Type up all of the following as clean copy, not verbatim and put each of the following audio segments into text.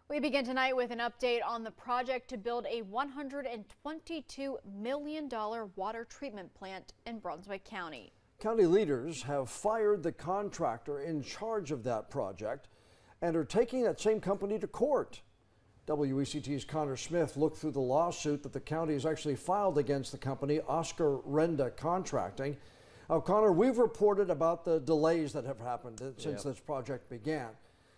We begin tonight with an update on the project to build a $122 million water treatment plant in Brunswick County. County leaders have fired the contractor in charge of that project and are taking that same company to court. WECT's Connor Smith looked through the lawsuit that the county has actually filed against the company, Oscar Renda Contracting. Now, Connor, we've reported about the delays that have happened since this project began.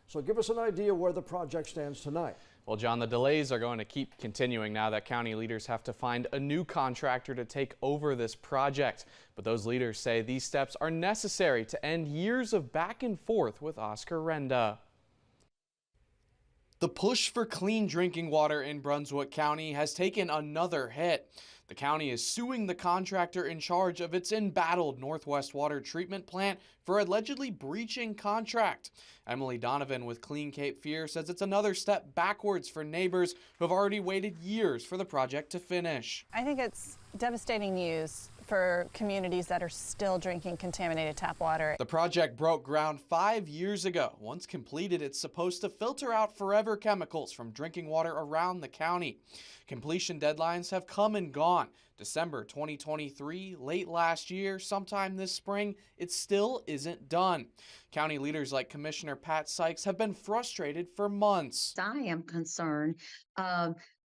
So give us an idea where the project stands tonight. Well, John, the delays are going to keep continuing now that county leaders have to find a new contractor to take over this project. But those leaders say these steps are necessary to end years of back and forth with Oscar Renda. The push for clean drinking water in Brunswick County has taken another hit. The county is suing the contractor in charge of its embattled Northwest Water Treatment Plant for allegedly breaching contract. Emily Donovan with Clean Cape Fear says it's another step backwards for neighbors who have already waited years for the project to finish. I think it's devastating news for communities that are still drinking contaminated tap water. The project broke ground 5 years ago. Once completed, it's supposed to filter out forever chemicals from drinking water around the county. Completion deadlines have come and gone. December 2023, late last year, sometime this spring, it still isn't done. County leaders like Commissioner Pat Sykes have been frustrated for months. I am concerned.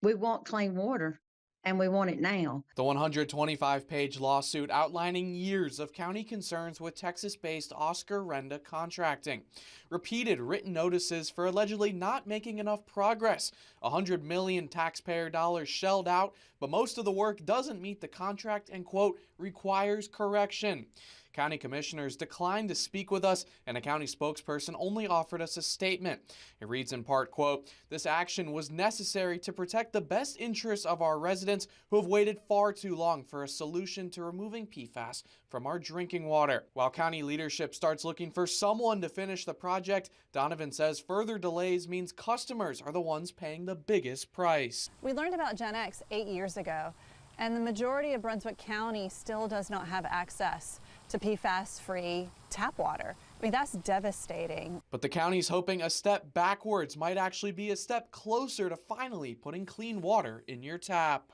We want clean water, and we want it now. The 125-page lawsuit outlining years of county concerns with Texas-based Oscar Renda Contracting. Repeated written notices for allegedly not making enough progress. $100 million taxpayer dollars shelled out, but most of the work doesn't meet the contract and, quote, requires correction. County commissioners declined to speak with us, and a county spokesperson only offered us a statement. It reads in part, quote, "This action was necessary to protect the best interests of our residents who have waited far too long for a solution to removing PFAS from our drinking water." While county leadership starts looking for someone to finish the project, Donovan says further delays means customers are the ones paying the biggest price. We learned about Gen X 8 years ago, and the majority of Brunswick County still does not have access to PFAS-free tap water. I mean, that's devastating. But the county's hoping a step backwards might actually be a step closer to finally putting clean water in your tap.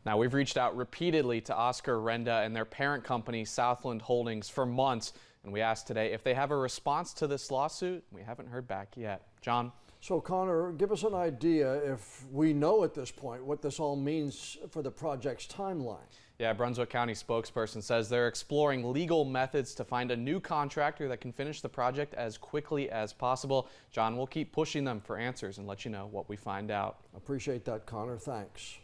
Now, we've reached out repeatedly to Oscar Renda and their parent company, Southland Holdings, for months, and we asked today if they have a response to this lawsuit. We haven't heard back yet. John? So, Connor, give us an idea, if we know at this point, what this all means for the project's timeline. Yeah, Brunswick County spokesperson says they're exploring legal methods to find a new contractor that can finish the project as quickly as possible. John, we'll keep pushing them for answers and let you know what we find out. Appreciate that, Connor. Thanks.